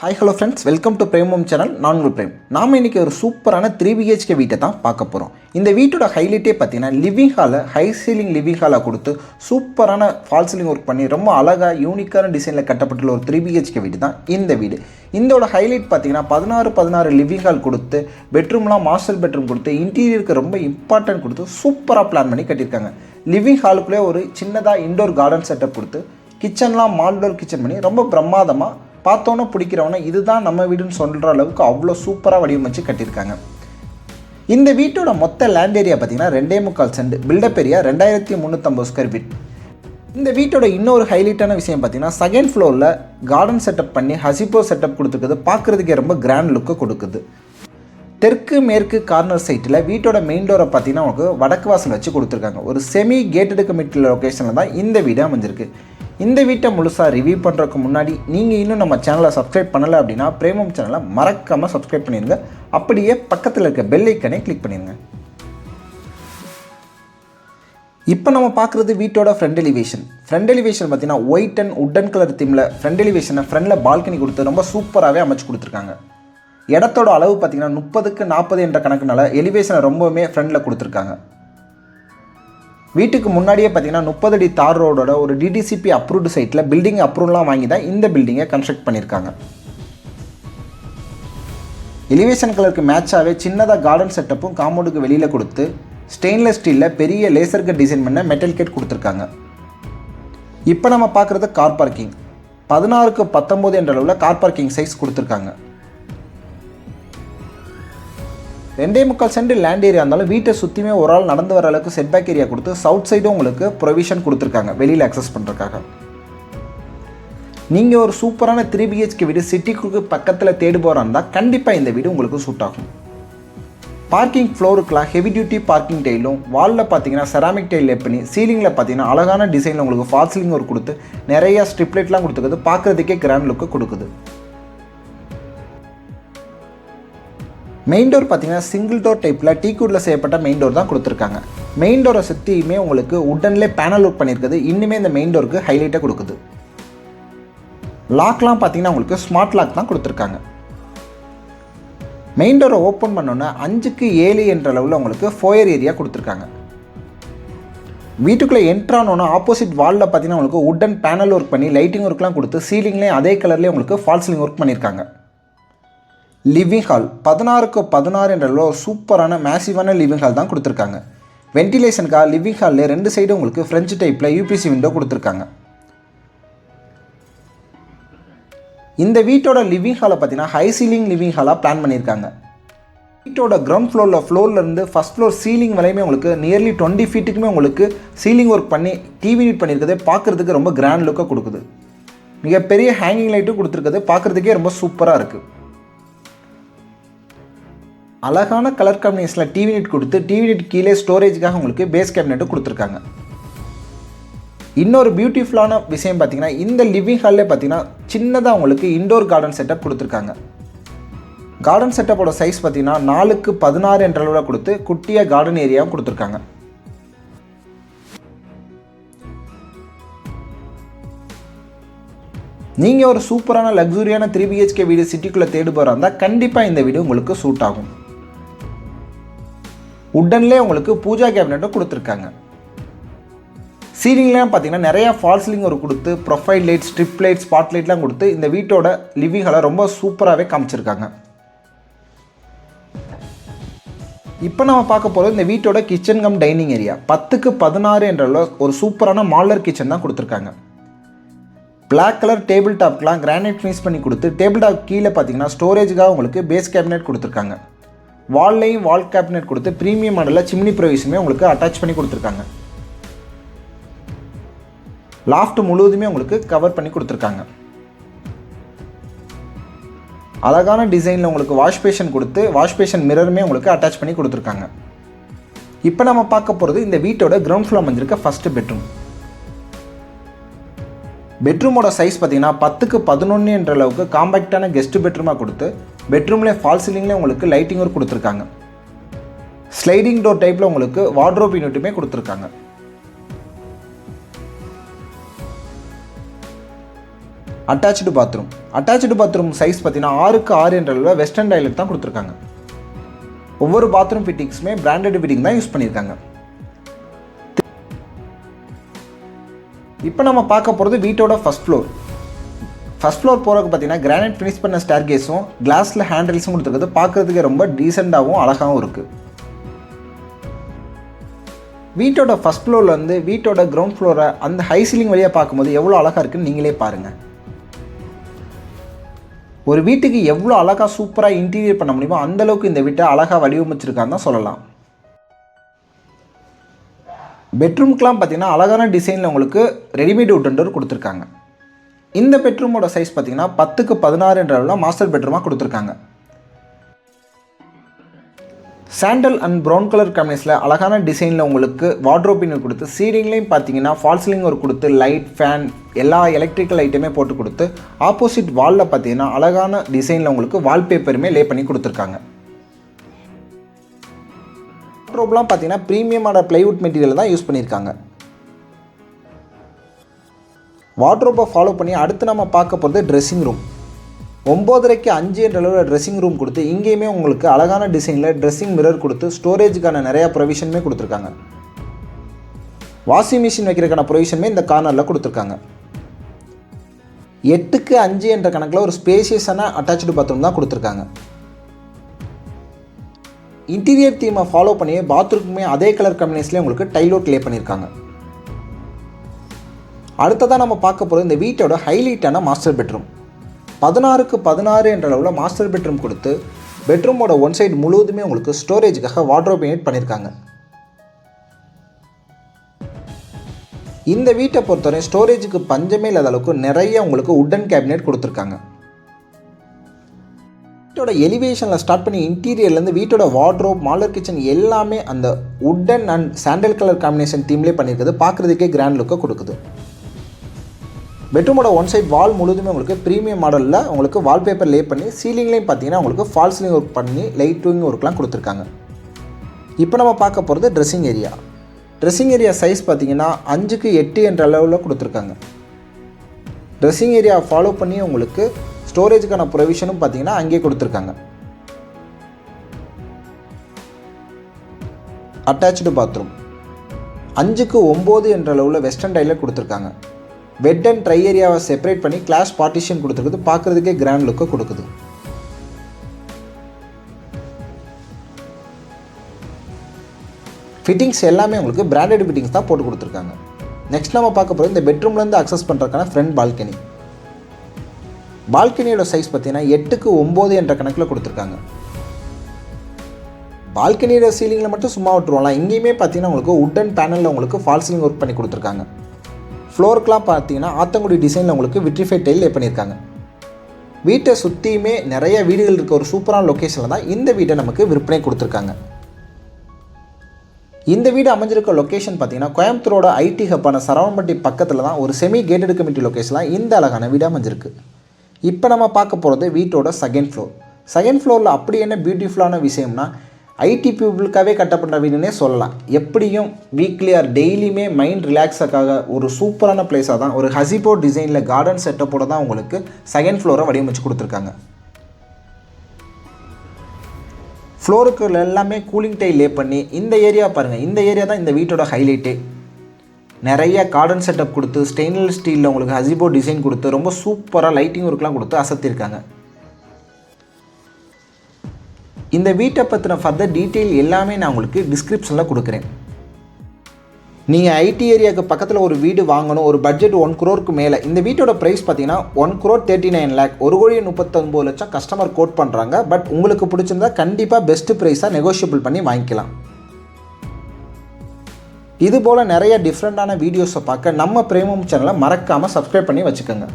Hi hello friends, welcome to Premam channel. நான் உங்கள் frame. நாம் இன்றைக்கி ஒரு சூப்பரான 3BHK வீட்டை தான் பார்க்க போகிறோம். இந்த வீட்டோட ஹைலைட்டே பார்த்தீங்கன்னா லிவிங் ஹாலை ஹை சீலிங் லிவிங் ஹாலாக கொடுத்து சூப்பரான ஃபால் சீலிங் ஒர்க் பண்ணி ரொம்ப அழகாக யூனிக்கான டிசைனில் கட்டப்பட்டுள்ள ஒரு 3BHK வீடு தான் இந்த வீடு. இதோட ஹைலைட் பார்த்தீங்கன்னா 16 லிவிங் ஹால் கொடுத்து பெட்ரூம்லாம் மாஸ்டர் பெட்ரூம் கொடுத்து இன்டீரியருக்கு ரொம்ப இம்பார்ட்டன்ட் கொடுத்து சூப்பராக பிளான் பண்ணி கட்டியிருக்காங்க. லிவிங் ஹாலுக்குள்ளே ஒரு சின்னதாக இண்டோர் கார்டன் செட்டப் கொடுத்து கிச்சன்லாம் மால்டோர் கிச்சன் பண்ணி ரொம்ப பிரமாதமாக பார்த்தோன்னே பிடிக்கிறவன இதுதான் நம்ம வீடுன்னு சொல்கிற அளவுக்கு அவ்வளோ சூப்பராக வடிவமைச்சு கட்டியிருக்காங்க. இந்த வீட்டோட மொத்த லேண்ட் ஏரியா பார்த்திங்கன்னா 2.25 cent, built up area 2350 square feet. இந்த வீட்டோட இன்னொரு ஹைலைட்டான விஷயம் பார்த்திங்கன்னா செகண்ட் ஃப்ளோரில் கார்டன் செட்டப் பண்ணி ஹசிப்போ செட்டப் கொடுத்துருக்குது. பார்க்குறதுக்கே ரொம்ப கிராண்ட் லுக்கு கொடுக்குது. தெற்கு மேற்கு கார்னர் சைட்டில் வீட்டோட மெயின் டோரை பார்த்தீங்கன்னா உங்களுக்கு வடக்கு வாசல் வச்சு கொடுத்துருக்காங்க. ஒரு செமி கேட்டடு கமிட்டி லொக்கேஷனில் தான் இந்த வீடு அமைஞ்சிருக்கு. இந்த வீட்டை முழுசாக ரிவ்யூ பண்ணுறதுக்கு முன்னாடி நீங்கள் இன்னும் நம்ம சேனலை சப்ஸ்கிரைப் பண்ணலை அப்படின்னா பிரேமம் சேனலை மறக்காமல் சப்ஸ்கிரைப் பண்ணிடுங்க. அப்படியே பக்கத்தில் இருக்க பெல் ஐக்கனை கிளிக் பண்ணிடுங்க. இப்போ நம்ம பார்க்குறது வீட்டோட ஃப்ரண்ட் எலிவேஷன். ஃப்ரண்ட் எலிவேஷன் பார்த்தீங்கன்னா ஒயிட் அண்ட் உட்டன் கலர் தீமில் ஃப்ரண்ட் எலிவேஷனை ஃப்ரண்டில் பால்கனி கொடுத்து ரொம்ப சூப்பராகவே அமைச்சு கொடுத்துருக்காங்க. இடத்தோட அளவு பார்த்திங்கன்னா 30க்கு 40 என்ற கணக்குனால எலிவேஷனை ரொம்பவுமே ஃப்ரண்டில் கொடுத்துருக்காங்க. வீட்டுக்கு முன்னாடியே பார்த்தீங்கன்னா 30 அடி தார் ரோடோட ஒரு டிடிசிபி அப்ரூவ்டு சைட்டில் பில்டிங் அப்ரூவ்லாம் வாங்கி தான் இந்த பில்டிங்கை கன்ஸ்ட்ரக்ட் பண்ணியிருக்காங்க. எலிவேஷன் கலருக்கு மேட்சாகவே சின்னதாக கார்டன் செட்டப்பும் காம்பவுண்டுக்கு வெளியில் கொடுத்து ஸ்டெயின்லெஸ் ஸ்டீலில் பெரிய லேசர் கட் டிசைன் பண்ண மெட்டல் கேட் கொடுத்துருக்காங்க. இப்போ நம்ம பார்க்குறது கார் பார்க்கிங். 16க்கு 19 என்ற அளவில் கார் பார்க்கிங் சைஸ் கொடுத்துருக்காங்க. 2.25 சென்ட் லேண்ட் ஏரியா இருந்தாலும் வீட்டை சுற்றியுமே ஒரு ஆள் நடந்து வர அளவுக்கு செட்பேக் ஏரியா கொடுத்து சவுத் சைடும் உங்களுக்கு ப்ரொவிஷன் கொடுத்துருக்காங்க வெளியில் அக்சஸ் பண்ணுறதுக்காக. நீங்கள் ஒரு சூப்பரான 3BHK வீடு சிட்டிக்கு பக்கத்தில் தேடி போகிறா இருந்தால் கண்டிப்பாக இந்த வீடு உங்களுக்கு சூட் ஆகும். பார்க்கிங் ஃப்ளோருக்குலாம் ஹெவி டியூட்டி பார்க்கிங் டைலும் வாலில் பார்த்தீங்கன்னா செராமிக் டைல் லேப் பண்ணி சீலிங்கில் பார்த்தீங்கன்னா அழகான டிசைனில் உங்களுக்கு ஃபால் சீலிங் ஒர்க் கொடுத்து நிறையா ஸ்ட்ரிப்லைட்லாம் கொடுத்துருக்குது. பார்க்குறதுக்கே கிராண்ட் லுக்கு கொடுக்குது. மெயின் டோர் பார்த்தீங்கன்னா சிங்கிள் டோர் டைப்பில் டீக்குட்டில் செய்யப்பட்ட மெயின் டோர் தான் கொடுத்துருக்காங்க. மெயின் டோரை சுற்றியுமே உங்களுக்கு உட்டன்லேயே பேனல் ஒர்க் பண்ணியிருக்குது. இன்னுமே இந்த மெயின் டோருக்கு ஹைலைட்டாக கொடுக்குது. லாக்லாம் பார்த்தீங்கன்னா உங்களுக்கு ஸ்மார்ட் லாக் தான் கொடுத்துருக்காங்க. மெயின் டோரை ஓப்பன் பண்ணோன்னே 5க்கு 7 என்ற அளவில் உங்களுக்கு ஃபோயர் ஏரியா கொடுத்துருக்காங்க. வீட்டுக்குள்ளே என்ட்ரானோன்னா ஆப்போசிட் வாலில் பார்த்தீங்கன்னா உங்களுக்கு உட்டன் பேனல் ஒர்க் பண்ணி லைட்டிங் ஒர்க்லாம் கொடுத்து சீலிங்லேயும் அதே கலர்லேயே உங்களுக்கு ஃபால் சீலிங் ஒர்க் பண்ணியிருக்காங்க. லிவிங் ஹால் 16க்கு 16 என்ற அளவில் சூப்பரான மேசிவான லிவிங் ஹால் தான் கொடுத்துருக்காங்க. வென்டிலேஷனுக்காக லிவிங் ஹாலில் 2 சைடும் உங்களுக்கு ஃப்ரெஞ்சு டைப்பில் யூபிசி விண்டோ கொடுத்துருக்காங்க. இந்த வீட்டோட லிவிங் ஹாலை பார்த்தீங்கன்னா ஹை சீலிங் லிவிங் ஹாலாக பிளான் பண்ணியிருக்காங்க. வீட்டோட கிரவுண்ட் ஃப்ளோர்லேருந்து ஃபஸ்ட் ஃப்ளோர் சீலிங் வரையுமே உங்களுக்கு நியர்லி 20 ஃபீட்டுக்குமே உங்களுக்கு சீலிங் ஒர்க் பண்ணி டிவி நீட் பண்ணியிருக்கிறது பார்க்குறதுக்கு ரொம்ப கிராண்ட் லுக்காக கொடுக்குது. மிகப்பெரிய ஹேங்கிங் லைட்டும் கொடுத்துருக்குது. பார்க்குறதுக்கே ரொம்ப சூப்பராக இருக்குது. அழகான கலர் காம்பினேஷனில் டிவி நீட் கொடுத்து டிவி நீட் கீழே ஸ்டோரேஜுக்காக உங்களுக்கு பேஸ் கேபினெட்டும் கொடுத்துருக்காங்க. இன்னொரு பியூட்டிஃபுல்லான விஷயம் பார்த்தீங்கன்னா இந்த லிவிங் ஹாலில் பார்த்தீங்கன்னா சின்னதாக உங்களுக்கு இண்டோர் கார்டன் செட்டப் கொடுத்துருக்காங்க. கார்டன் செட்டப்போட சைஸ் பார்த்தீங்கன்னா 4க்கு 16 என்ற அளவில் கொடுத்து குட்டியாக கார்டன் ஏரியாவும் கொடுத்துருக்காங்க. நீங்கள் ஒரு சூப்பரான லக்ஸுரியான 3BHK வீடு சிட்டிக்குள்ளே தேடி போகிறா இருந்தால் கண்டிப்பாக இந்த வீடு உங்களுக்கு சூட் ஆகும். உட்டன்லேயே உங்களுக்கு பூஜா கேபினெட்டும் கொடுத்துருக்காங்க. சீலிங்லாம் பார்த்தீங்கன்னா நிறையா ஃபால் சீலிங் ஒரு கொடுத்து profile light, strip light, spot லைட்லாம் கொடுத்து இந்த வீட்டோட லிவிங் ஹாலை ரொம்ப சூப்பராகவே காமிச்சிருக்காங்க. இப்போ நம்ம பார்க்க போகிறது இந்த வீட்டோட கிச்சன் கம் டைனிங் ஏரியா. 10க்கு 16 என்ற ஒரு சூப்பரான மாடலர் கிச்சன் தான் கொடுத்துருக்காங்க. பிளாக் கலர் டேபிள் டாப்க்கெலாம் கிரானைட் ஃபினிஷ் பண்ணி கொடுத்து டேபிள் டாப் கீழே பார்த்தீங்கன்னா ஸ்டோரேஜுக்காக உங்களுக்கு பேஸ் கேபினெட் கொடுத்துருக்காங்க. வால்லையும் வால் கேபினெட் கொடுத்து ப்ரீமியம் மாடலில் சிம்னி ப்ரொவிஷனுமே உங்களுக்கு அட்டாச் பண்ணி கொடுத்துருக்காங்க. லாஃப்ட் முழுவதுமே உங்களுக்கு கவர் பண்ணி கொடுத்துருக்காங்க. அழகான டிசைனில் உங்களுக்கு வாஷ் பேஷன் கொடுத்து வாஷ் பேஷன் மிரருமே உங்களுக்கு அட்டாச் பண்ணி கொடுத்துருக்காங்க. இப்போ நம்ம பார்க்க போகிறது இந்த வீட்டோட கிரவுண்ட் ஃப்ளோர் அமைஞ்சிருக்க ஃபஸ்ட்டு பெட்ரூம். பெட்ரூமோட சைஸ் பார்த்தீங்கன்னா 10க்கு 11 என்ற அளவுக்கு காம்பேக்டான கெஸ்ட் பெட்ரூமாக கொடுத்து பெட்ரூம்லேயே ஃபால் சீலிங்லேயே உங்களுக்கு லைட்டிங் ஒர்க் கொடுத்துருக்காங்க. ஸ்லைடிங் டோர் டைப்பில் உங்களுக்கு வார்ட்ரோப் யூனிட்டுமே கொடுத்துருக்காங்க. அட்டாச்சு பாத்ரூம் சைஸ் பார்த்தீங்கன்னா 6x6 என்ற அளவில் வெஸ்டர்ன் டாய்லெட் தான் கொடுத்துருக்காங்க. ஒவ்வொரு பாத்ரூம் ஃபிட்டிங்ஸுமே பிராண்டட் ஃபிட்டிங் தான் யூஸ் பண்ணியிருக்காங்க. இப்போ நம்ம பார்க்க போகிறது வீட்டோட ஃபர்ஸ்ட் ஃப்ளோர் போகிறதுக்கு பார்த்தீங்கன்னா கிரானைட் ஃபினிஷ் பண்ண ஸ்டேர் கேஸும் கிளாஸில் ஹேண்டில்ஸும் கொடுத்துருக்குது. பார்க்குறதுக்கு ரொம்ப டீசெண்டாகவும் அழகாகவும் இருக்குது. வீட்டோட ஃபர்ஸ்ட் ஃப்ளோர்லேருந்து வீட்டோட கிரவுண்ட் ஃப்ளோரை அந்த ஹை சீலிங் வழியாக பார்க்கும்போது எவ்வளோ அழகாக இருக்குன்னு நீங்களே பாருங்கள். ஒரு வீட்டுக்கு எவ்வளோ அழகாக சூப்பராக இன்டீரியர் பண்ண முடியுமோ அந்தளவுக்கு இந்த வீட்டை அழகாக வடிவமைச்சிருக்கான்னு தான் சொல்லலாம். பெட்ரூம்க்கெலாம் பார்த்தீங்கன்னா அழகான டிசைனில் உங்களுக்கு ரெடிமேட் வுட் டோர் கொடுத்துருக்காங்க. இந்த பெட்ரூமோட சைஸ் பார்த்தீங்கன்னா 10x16 என்ற அளவில் மாஸ்டர் பெட்ரூமாக கொடுத்துருக்காங்க. சாண்டல் அண்ட் ப்ரௌன் கலர் காம்பினேஷனில் அழகான டிசைனில் உங்களுக்கு வார்ட்ரோப் யூனிட் கொடுத்து சீலிங்லேயும் பார்த்தீங்கன்னா ஃபால் சீலிங் ஒர்க் கொடுத்து லைட் ஃபேன் எல்லா எலக்ட்ரிக்கல் ஐட்டமே போட்டு கொடுத்து ஆப்போசிட் வாலில் பார்த்தீங்கன்னா அழகான டிசைனில் உங்களுக்கு வால்பேப்பருமே லே பண்ணி கொடுத்துருக்காங்க. வார்ட்ரோப்லாம் பார்த்தீங்கன்னா ப்ரீமியமான ப்ளைவுட் மெட்டீரியல் தான் யூஸ் பண்ணியிருக்காங்க. வார்ட்ரோப்பை ஃபாலோ பண்ணி அடுத்து நம்ம பார்க்க போகிறது ட்ரெஸ்ஸிங் ரூம். 9:5 என்ற அளவில் ட்ரெஸ்ஸிங் ரூம் கொடுத்து இங்கேயுமே உங்களுக்கு அழகான டிசைனில் ட்ரெஸ்ஸிங் மிரர் கொடுத்து ஸ்டோரேஜுக்கான நிறையா ப்ரொவிஷனுமே கொடுத்துருக்காங்க. வாஷிங் மிஷின் வைக்கிறதுக்கான ப்ரொவிஷனுமே இந்த கார்னரில் கொடுத்துருக்காங்க. 8x5 என்ற கணக்கில் ஒரு ஸ்பேஷியஸான அட்டாச்சு பாத்ரூம் தான் கொடுத்துருக்காங்க. இன்டீரியர் தீமை ஃபாலோ பண்ணி பாத்ரூமுமே அதே கலர் காம்பினேஷன்லேயே உங்களுக்கு டைல் ஒர்க் லே பண்ணியிருக்காங்க. அடுத்ததாக நம்ம பார்க்க போகிறது இந்த வீட்டோட ஹைலைட்டான மாஸ்டர் பெட்ரூம். 16x16 என்ற அளவில் மாஸ்டர் பெட்ரூம் கொடுத்து பெட்ரூமோட ஒன் சைடு முழுவதுமே உங்களுக்கு ஸ்டோரேஜுக்காக வார்ட்ரோப் யூனிட் பண்ணியிருக்காங்க. இந்த வீட்டை பொறுத்தவரை ஸ்டோரேஜுக்கு பஞ்சமே இல்லாத அளவுக்கு நிறைய உங்களுக்கு வுட்டன் கேபினெட் கொடுத்துருக்காங்க. வீட்டோட எலிவேஷனில் ஸ்டார்ட் பண்ணி இன்டீரியர்லேருந்து வீட்டோட வார்ட்ரோப் மாலர் கிச்சன் எல்லாமே அந்த wooden and sandal colour combination தீம்லேயே பண்ணியிருக்குது. பார்க்குறதுக்கே கிராண்ட் லுக்கை கொடுக்குது. பெட்ரூமோட ஒன் சைட் வால் முழுதுமே உங்களுக்கு ப்ரீமியம் மாடலில் உங்களுக்கு வால்பேப்பர் லே பண்ணி சீலிங்லேயும் பார்த்தீங்கன்னா உங்களுக்கு ஃபால் சீலிங் ஒர்க் பண்ணி லைட்டிங் ஒர்க்லாம் கொடுத்துருக்காங்க. இப்போ நம்ம பார்க்க போகிறது ட்ரெஸ்ஸிங் ஏரியா சைஸ் பார்த்தீங்கன்னா 5x8 என்ற அளவில் கொடுத்துருக்காங்க. ட்ரெஸ்ஸிங் ஏரியா ஃபாலோ பண்ணி உங்களுக்கு ஸ்டோரேஜுக்கான ப்ரொவிஷனும் பார்த்தீங்கன்னா அங்கேயே கொடுத்துருக்காங்க. அட்டாச்சு பாத்ரூம் 5x9 என்ற அளவில் வெஸ்டர்ன் டைலில் கொடுத்துருக்காங்க. பெட் அண்ட் ட்ரை ஏரியாவை செப்பரேட் பண்ணி கிளாஸ் பார்ட்டிஷன் கொடுத்துருக்குது. பார்க்குறதுக்கே கிராண்ட் லுக்கை கொடுக்குது. ஃபிட்டிங்ஸ் எல்லாமே உங்களுக்கு பிராண்டட் ஃபிட்டிங்ஸ் தான் போட்டு கொடுத்துருக்காங்க. நெக்ஸ்ட் நம்ம பார்க்க போகிறது இந்த பெட்ரூம்லேருந்து அக்சஸ் பண்ணுறதுக்கான ஃப்ரண்ட் பால்கனியோட சைஸ் பார்த்தீங்கன்னா 8x9 என்ற கணக்கில் கொடுத்துருக்காங்க. பால்கனியோட சீலிங்கில் மட்டும் சும்மா விட்டுருவாங்களா, இங்கேயுமே பார்த்தீங்கன்னா உங்களுக்கு வுட்டன் பேனலில் உங்களுக்கு ஃபால் சீலிங் ஒர்க் பண்ணி கொடுத்துருக்காங்க. ஃப்ளோருக்கெலாம் பார்த்தீங்கன்னா ஆத்தங்குடி டிசைனில் உங்களுக்கு விட்ரிஃபைட் டைல் லே பண்ணியிருக்காங்க. வீட்டை சுற்றியுமே நிறைய வீடுகள் இருக்க ஒரு சூப்பரான லொக்கேஷனில் தான் இந்த வீட்டை நமக்கு விற்பனை கொடுத்துருக்காங்க. இந்த வீடு அமைஞ்சிருக்க லொக்கேஷன் பார்த்தீங்கன்னா கோயம்புத்தூரோட ஐடி ஹப்பான சரவணம்பட்டி பக்கத்தில் தான் ஒரு செமி கேட்டட் கமிட்டி லொக்கேஷனில் இந்த அழகான வீடு அமைஞ்சிருக்கு. இப்போ நம்ம பார்க்க போகிறது வீட்டோட செகண்ட் ஃப்ளோரில் அப்படி என்ன பியூட்டிஃபுல்லான விஷயம்னா ஐடி பீப்புளுக்காகவே கட்டப்பட்ட வீடுன்னே சொல்லலாம். எப்படியும் வீக்லி ஆர் டெய்லியுமே மைண்ட் ரிலாக்ஸுக்காக ஒரு சூப்பரான பிளேஸாக தான் ஒரு ஹசிபோ டிசைனில் கார்டன் செட்டப்போடு தான் உங்களுக்கு செகண்ட் ஃப்ளோரை வடிவமைச்சு கொடுத்துருக்காங்க. ஃப்ளோருக்கு எல்லாமே கூலிங் டைல் லே பண்ணி இந்த ஏரியா பாருங்கள், இந்த ஏரியா தான் இந்த வீட்டோட ஹைலைட்டே. நிறைய கார்டன் செட்டப் கொடுத்து ஸ்டெயின்லெஸ் ஸ்டீலில் உங்களுக்கு ஹசிபோ டிசைன் கொடுத்து ரொம்ப சூப்பராக லைட்டிங் ஒர்க்லாம் கொடுத்து அசத்திருக்காங்க. இந்த வீட்டை பற்றின ஃபர்தர் டீட்டெயில் எல்லாமே நான் உங்களுக்கு டிஸ்கிரிப்ஷனில் கொடுக்குறேன். நீங்கள் ஐடி ஏரியாவுக்கு பக்கத்தில் ஒரு வீடு வாங்கணும், ஒரு பட்ஜெட் 1 crore மேலே. இந்த வீட்டோட ப்ரைஸ் பார்த்தீங்கன்னா 1,39 lakh, 1,39,00,000 கஸ்டமர் கோட் பண்ணுறாங்க. பட் உங்களுக்கு பிடிச்சிருந்தா கண்டிப்பாக பெஸ்ட்டு ப்ரைஸாக நெகோஷியபிள் பண்ணி வாங்கிக்கலாம். இதுபோல் நிறைய டிஃப்ரெண்ட்டான வீடியோஸை பார்க்க நம்ம பிரேமம் சேனலை மறக்காமல் சப்ஸ்கிரைப் பண்ணி வச்சுக்கோங்க.